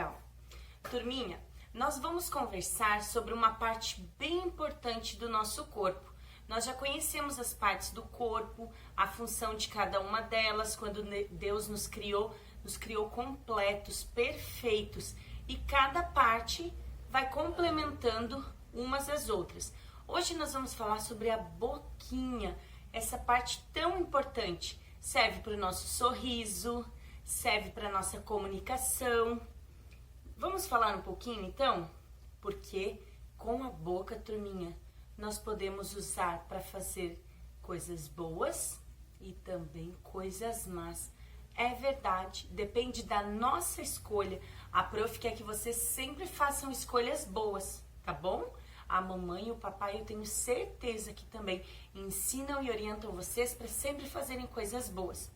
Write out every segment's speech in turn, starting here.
legal. Turminha, nós vamos conversar sobre uma parte bem importante do nosso corpo. Nós já conhecemos as partes do corpo, a função de cada uma delas, quando Deus nos criou completos, perfeitos, e cada parte vai complementando umas às outras. Hoje nós vamos falar sobre a boquinha, essa parte tão importante. Serve para o nosso sorriso, serve para a nossa comunicação. Vamos falar um pouquinho então? Porque com a boca, turminha, nós podemos usar para fazer coisas boas e também coisas más. É verdade, depende da nossa escolha. A prof quer que vocês sempre façam escolhas boas, tá bom? A mamãe e o papai, eu tenho certeza que também ensinam e orientam vocês para sempre fazerem coisas boas.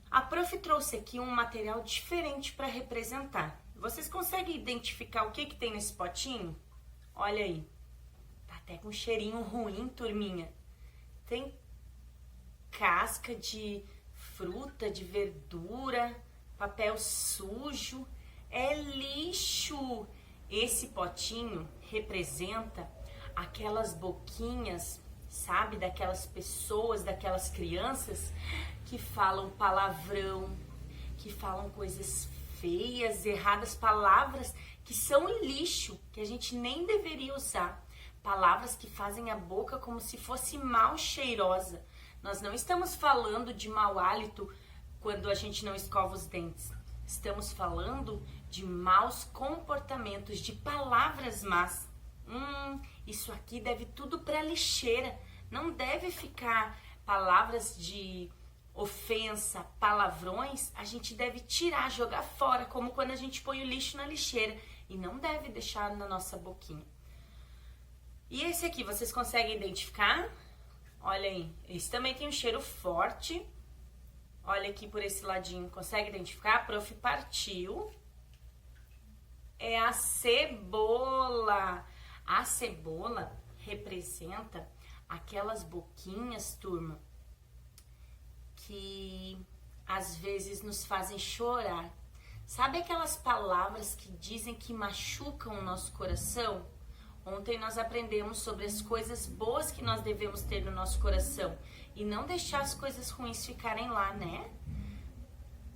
A prof trouxe aqui um material diferente para representar. Vocês conseguem identificar o que tem nesse potinho? Olha aí. Tá até com um cheirinho ruim, turminha. Tem casca de fruta, de verdura, papel sujo. É lixo. Esse potinho representa aquelas boquinhas, sabe? Daquelas pessoas, daquelas crianças que falam palavrão, que falam coisas feias, erradas, palavras que são lixo, que a gente nem deveria usar. Palavras que fazem a boca como se fosse mal cheirosa. Nós não estamos falando de mau hálito quando a gente não escova os dentes. Estamos falando de maus comportamentos, de palavras más. Isso aqui deve tudo para lixeira. Não deve ficar palavras de ofensa, palavrões, a gente deve tirar, jogar fora, como quando a gente põe o lixo na lixeira. E não deve deixar na nossa boquinha. E esse aqui, vocês conseguem identificar? Olha aí, esse também tem um cheiro forte. Olha aqui por esse ladinho, consegue identificar? A prof partiu. É a cebola. A cebola representa aquelas boquinhas, turma, que às vezes nos fazem chorar. Sabe aquelas palavras que dizem que machucam o nosso coração? Ontem nós aprendemos sobre as coisas boas que nós devemos ter no nosso coração e não deixar as coisas ruins ficarem lá, né?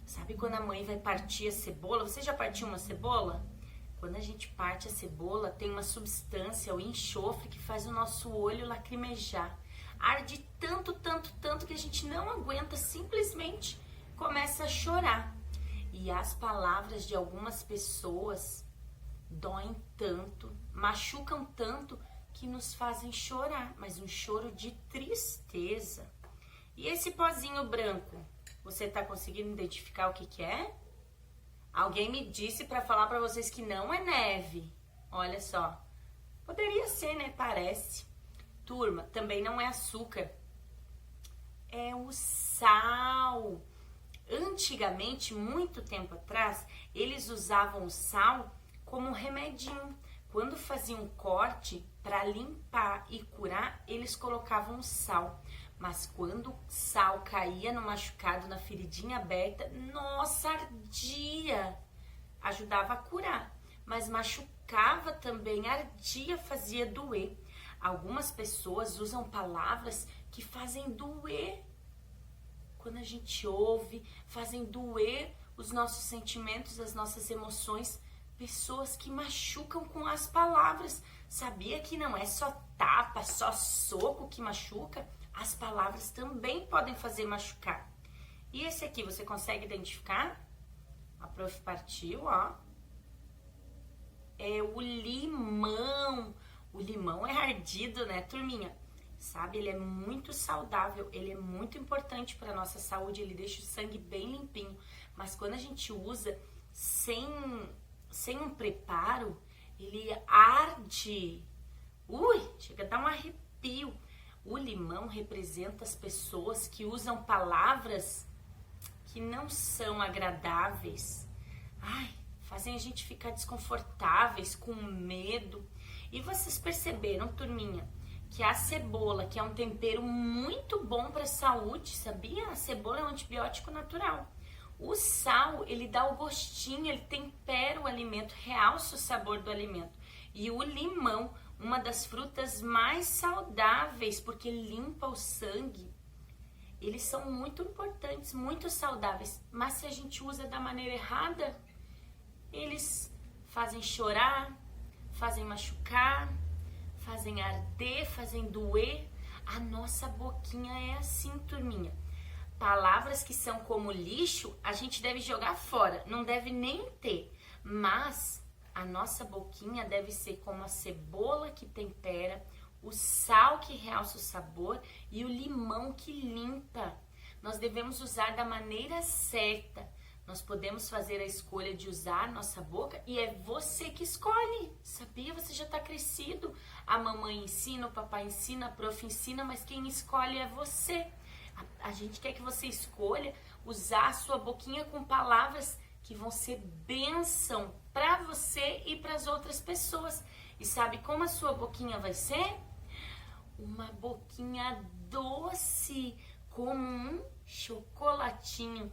Sabe quando a mãe vai partir a cebola? Você já partiu uma cebola? Quando a gente parte a cebola, tem uma substância, o enxofre, que faz o nosso olho lacrimejar. Arde tanto, tanto, tanto que a gente não aguenta, simplesmente começa a chorar. E as palavras de algumas pessoas doem tanto, machucam tanto, que nos fazem chorar, mas um choro de tristeza. E esse pozinho branco, você tá conseguindo identificar o que é? Alguém me disse para falar para vocês que não é neve. Olha só, poderia ser, né? Parece. Turma, também não é açúcar, é o sal. Antigamente, muito tempo atrás, eles usavam o sal como um remedinho. Quando faziam um corte, para limpar e curar, eles colocavam sal. Mas quando o sal caía no machucado, na feridinha aberta, nossa, ardia! Ajudava a curar, mas machucava também, ardia, fazia doer. Algumas pessoas usam palavras que fazem doer. Quando a gente ouve, fazem doer os nossos sentimentos, as nossas emoções. Pessoas que machucam com as palavras. Sabia que não é só tapa, só soco que machuca? As palavras também podem fazer machucar. E esse aqui, você consegue identificar? A prof partiu, ó. É o limão. O limão é ardido, né, turminha? Sabe, ele é muito saudável, ele é muito importante para nossa saúde, ele deixa o sangue bem limpinho. Mas quando a gente usa sem um preparo, ele arde. Chega a dar um arrepio. O limão representa as pessoas que usam palavras que não são agradáveis. Fazem a gente ficar desconfortáveis, com medo. E vocês perceberam, turminha, que a cebola, que é um tempero muito bom para a saúde, sabia? A cebola é um antibiótico natural. O sal, ele dá o gostinho, ele tempera o alimento, realça o sabor do alimento. E o limão, uma das frutas mais saudáveis, porque limpa o sangue. Eles são muito importantes, muito saudáveis, mas se a gente usa da maneira errada, eles fazem chorar, fazem machucar, fazem arder, fazem doer. A nossa boquinha é assim, turminha. Palavras que são como lixo, a gente deve jogar fora, não deve nem ter. Mas a nossa boquinha deve ser como a cebola que tempera, o sal que realça o sabor e o limão que limpa. Nós devemos usar da maneira certa. Nós podemos fazer a escolha de usar a nossa boca e é você que escolhe. Sabia? Você já está crescido. A mamãe ensina, o papai ensina, a prof ensina, mas quem escolhe é você. A gente quer que você escolha usar a sua boquinha com palavras que vão ser bênção para você e para as outras pessoas. E sabe como a sua boquinha vai ser? Uma boquinha doce, como um chocolatinho.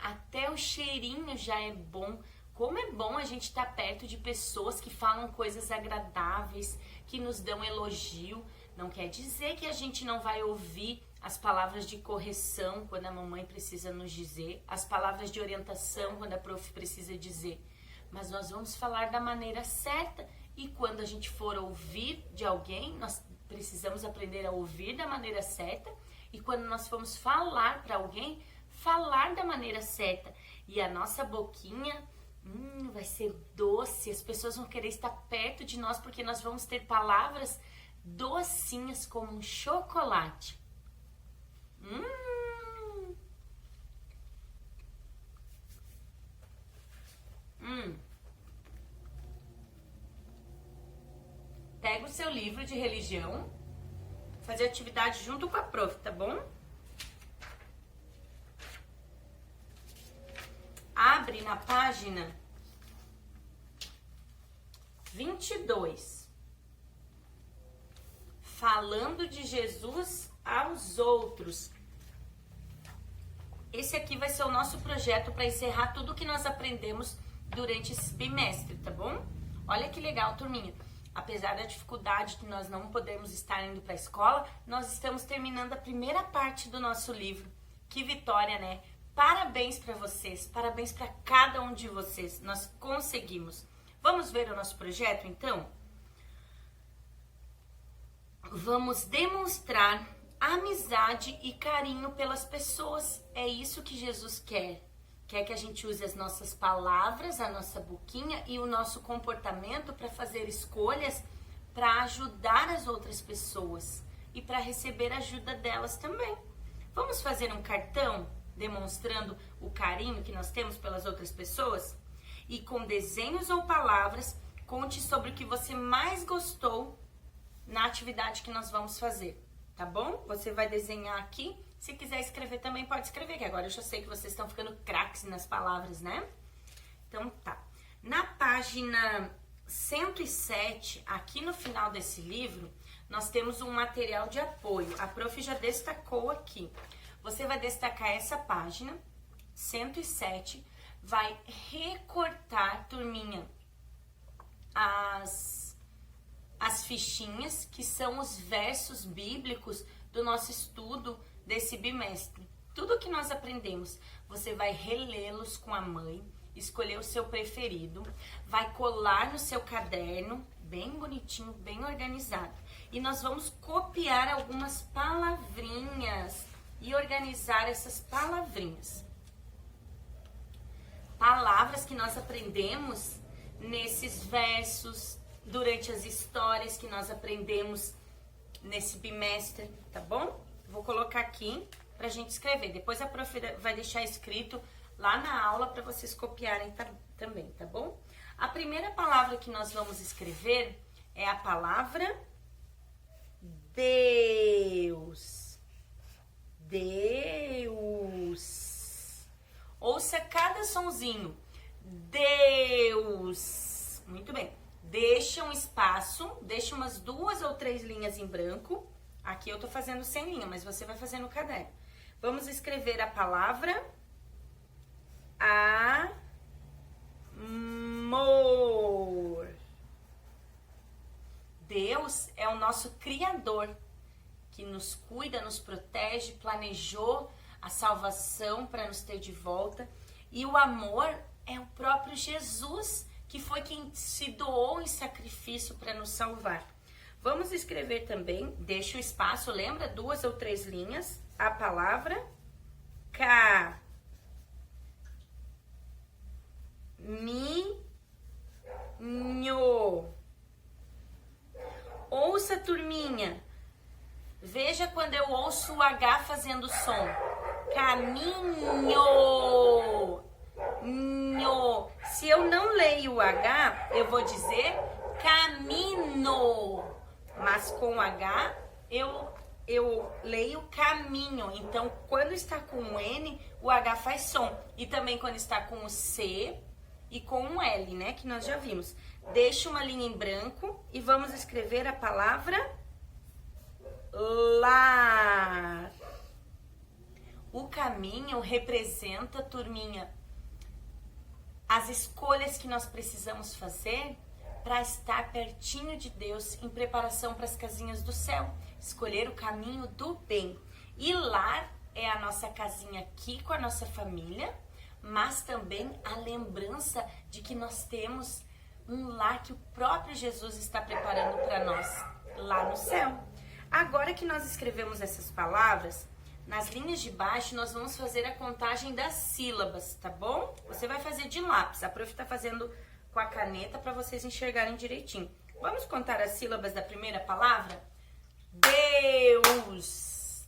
Até o cheirinho já é bom. Como é bom a gente estar perto de pessoas que falam coisas agradáveis, que nos dão elogio. Não quer dizer que a gente não vai ouvir as palavras de correção quando a mamãe precisa nos dizer, as palavras de orientação quando a prof precisa dizer. Mas nós vamos falar da maneira certa e quando a gente for ouvir de alguém, nós precisamos aprender a ouvir da maneira certa e quando nós formos falar para alguém, falar da maneira certa. E a nossa boquinha vai ser doce, as pessoas vão querer estar perto de nós porque nós vamos ter palavras docinhas como um chocolate. Pega o seu livro de religião, fazer atividade junto com a prof, tá bom? Abre na página 22. Falando de Jesus aos outros. Esse aqui vai ser o nosso projeto para encerrar tudo que nós aprendemos durante esse bimestre, tá bom? Olha que legal, turminha. Apesar da dificuldade de nós não podermos estar indo para a escola, nós estamos terminando a primeira parte do nosso livro. Que vitória, né? Parabéns para vocês, parabéns para cada um de vocês. Nós conseguimos. Vamos ver o nosso projeto, então? Vamos demonstrar amizade e carinho pelas pessoas. É isso que Jesus quer. Quer que a gente use as nossas palavras, a nossa boquinha e o nosso comportamento para fazer escolhas para ajudar as outras pessoas e para receber a ajuda delas também. Vamos fazer um cartão demonstrando o carinho que nós temos pelas outras pessoas? E com desenhos ou palavras, conte sobre o que você mais gostou na atividade que nós vamos fazer, tá bom? Você vai desenhar aqui. Se quiser escrever também pode escrever, que agora eu já sei que vocês estão ficando craques nas palavras, né? Então tá. Na página 107, aqui no final desse livro, nós temos um material de apoio. A prof já destacou aqui. Você vai destacar essa página, 107, vai recortar, turminha, as fichinhas, que são os versos bíblicos do nosso estudo desse bimestre. Tudo que nós aprendemos, você vai relê-los com a mãe, escolher o seu preferido, vai colar no seu caderno, bem bonitinho, bem organizado. E nós vamos copiar algumas palavrinhas e organizar essas palavrinhas. Palavras que nós aprendemos nesses versos, durante as histórias que nós aprendemos nesse bimestre, tá bom? Vou colocar aqui pra gente escrever. Depois a prof vai deixar escrito lá na aula para vocês copiarem também, tá bom? A primeira palavra que nós vamos escrever é a palavra Deus. Deus. Ouça cada sonzinho. Deus. Muito bem. Deixa um espaço, deixa umas 2 ou 3 linhas em branco. Aqui eu tô fazendo sem linha, mas você vai fazer no caderno. Vamos escrever a palavra amor. Deus é o nosso Criador, que nos cuida, nos protege, planejou a salvação para nos ter de volta. E o amor é o próprio Jesus, que foi quem se doou em sacrifício para nos salvar. Vamos escrever também, deixa o espaço, lembra? 2 ou 3 linhas, a palavra caminho. Ouça, turminha. Veja quando eu ouço o H fazendo som. Caminho. Se eu não leio o H, eu vou dizer camino. Mas com o H, eu leio caminho. Então, quando está com o N, o H faz som. E também quando está com o C e com o L, né? Que nós já vimos. Deixa uma linha em branco e vamos escrever a palavra lar. O caminho representa, turminha, as escolhas que nós precisamos fazer para estar pertinho de Deus em preparação para as casinhas do céu. Escolher o caminho do bem. E lar é a nossa casinha aqui com a nossa família, mas também a lembrança de que nós temos um lar que o próprio Jesus está preparando para nós lá no céu. Agora que nós escrevemos essas palavras, nas linhas de baixo nós vamos fazer a contagem das sílabas, tá bom? Você vai fazer de lápis, a prof está fazendo com a caneta para vocês enxergarem direitinho. Vamos contar as sílabas da primeira palavra? Deus.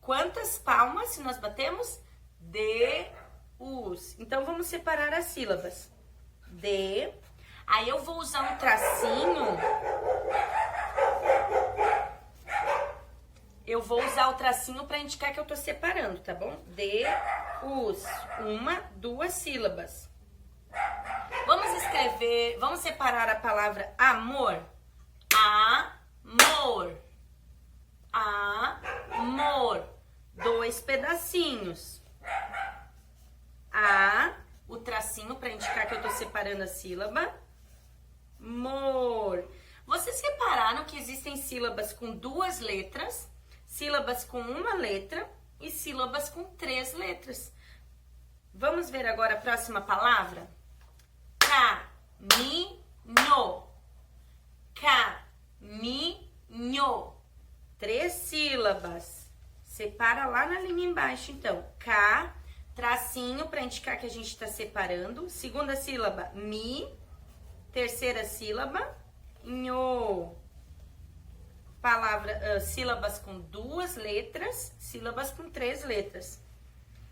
Quantas palmas se nós batemos? Deus. Então vamos separar as sílabas. De. Aí eu vou usar um tracinho. Eu vou usar o tracinho para indicar que eu tô separando, tá bom? Deus. 1, 2 sílabas. Vamos escrever, vamos separar a palavra amor. Amor. Amor. 2 pedacinhos. O tracinho para indicar que eu tô separando a sílaba. Mor. Vocês repararam que existem sílabas com 2 letras, sílabas com 1 letra e sílabas com 3 letras. Vamos ver agora a próxima palavra? Caminho. Caminho. 3 sílabas. Separa lá na linha embaixo, então. Tracinho para indicar que a gente está separando. Segunda sílaba, mi. Terceira sílaba, nho. Sílabas com 2 letras, sílabas com 3 letras.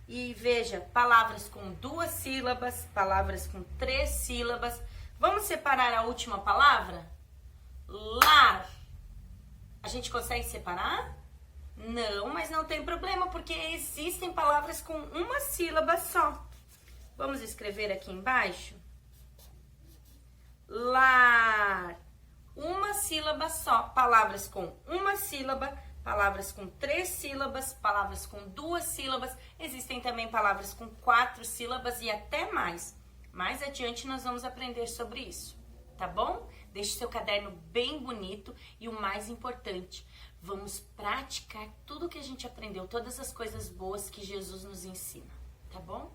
E veja, palavras com 2 sílabas, palavras com 3 sílabas. Vamos separar a última palavra? Lar. A gente consegue separar? Não, mas não tem problema, porque existem palavras com 1 sílaba só. Vamos escrever aqui embaixo? Lar. 1 sílaba só. Palavras com 1 sílaba, palavras com 3 sílabas, palavras com 2 sílabas. Existem também palavras com 4 sílabas e até mais. Mais adiante nós vamos aprender sobre isso, tá bom? Deixe seu caderno bem bonito e o mais importante, vamos praticar tudo que a gente aprendeu, todas as coisas boas que Jesus nos ensina, tá bom?